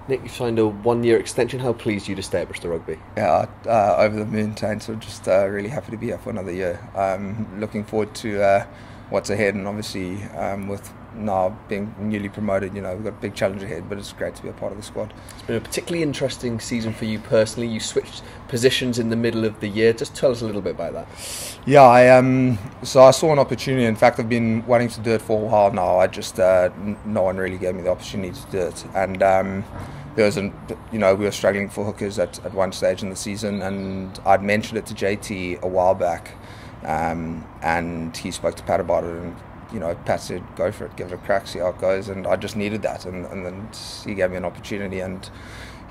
Nick, you've signed a one-year extension. How pleased are you to stay at Bristol Rugby? Yeah, over the moon, Tane. So just really happy to be here for another year. Looking forward to what's ahead, and obviously with now being newly promoted, we've got a big challenge ahead. But it's great to be a part of the squad. It's been a particularly interesting season for you personally. You switched positions in the middle of the year. Just tell us a little bit about that. Yeah, so I saw an opportunity. In fact, I've been wanting to do it for a while now. I just no one really gave me the opportunity to do it, and there was we were struggling for hookers at one stage in the season, and I'd mentioned it to JT a while back, and he spoke to Pat about it, and Pat said, go for it, give it a crack, see how it goes, and I just needed that, and then he gave me an opportunity, and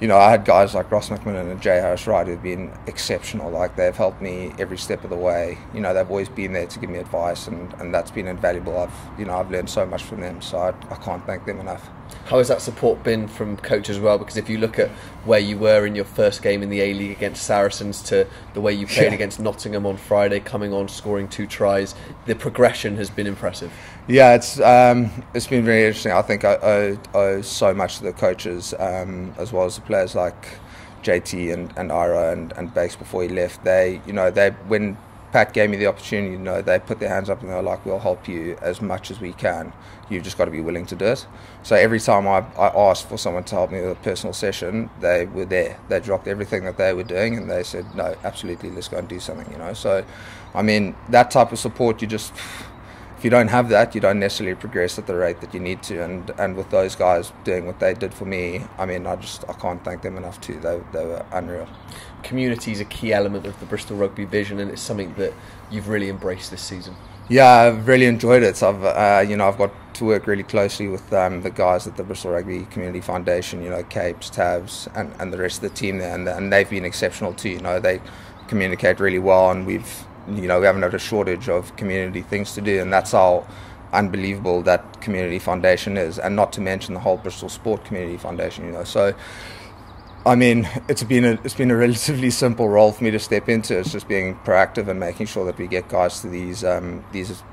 I had guys like Ross McMillan and Jay Harris-Wright who've been exceptional. Like, they've helped me every step of the way. They've always been there to give me advice, and that's been invaluable. I've learned so much from them, so I can't thank them enough. How has that support been from coach as well? Because if you look at where you were in your first game in the A-League against Saracens to the way you played against Nottingham on Friday, coming on, scoring 2 tries, the progression has been impressive. Yeah, it's been very interesting. I think I owe so much to the coaches, as well as the players like JT and Ira and Bakes before he left. They when Pat gave me the opportunity, they put their hands up and they were like, we'll help you as much as we can. You've just got to be willing to do it. So every time I asked for someone to help me with a personal session, they were there. They dropped everything that they were doing and they said, no, absolutely, let's go and do something, So, that type of support, if you don't have that, you don't necessarily progress at the rate that you need to. And with those guys doing what they did for me, I can't thank them enough too. They were unreal. Community is a key element of the Bristol Rugby vision, and it's something that you've really embraced this season. Yeah, I've really enjoyed it. So I've got to work really closely with the guys at the Bristol Rugby Community Foundation, Capes, Tabs, and the rest of the team there, and they've been exceptional too. They communicate really well, and we haven't had a shortage of community things to do, and that's how unbelievable that community foundation is, and not to mention the whole Bristol Sport Community Foundation. So it's been a relatively simple role for me to step into. It's just being proactive and making sure that we get guys to these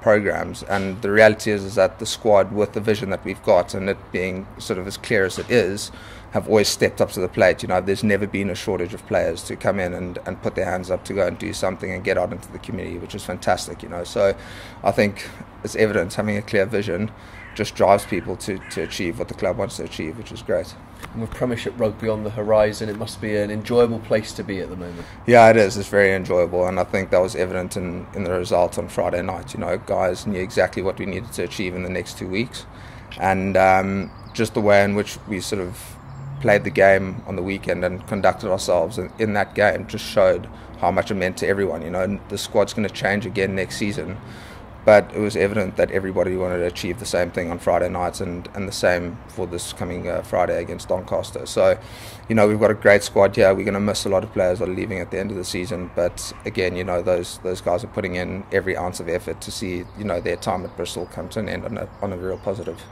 programs. And the reality is that the squad, with the vision that we've got, and it being sort of as clear as it is, have always stepped up to the plate. There's never been a shortage of players to come in and put their hands up to go and do something and get out into the community, which is fantastic. So I think it's evident having a clear vision just drives people to achieve what the club wants to achieve, which is great. And with Premiership Rugby on the horizon, it must be an enjoyable place to be at the moment. Yeah, it is. It's very enjoyable, and I think that was evident in the result on Friday night. Guys knew exactly what we needed to achieve in the next 2 weeks, and just the way in which we sort of played the game on the weekend and conducted ourselves in that game just showed how much it meant to everyone. The squad's going to change again next season, but it was evident that everybody wanted to achieve the same thing on Friday nights, and the same for this coming Friday against Doncaster. So, we've got a great squad here. We're going to miss a lot of players that are leaving at the end of the season, but again, those guys are putting in every ounce of effort to see their time at Bristol come to an end on a real positive.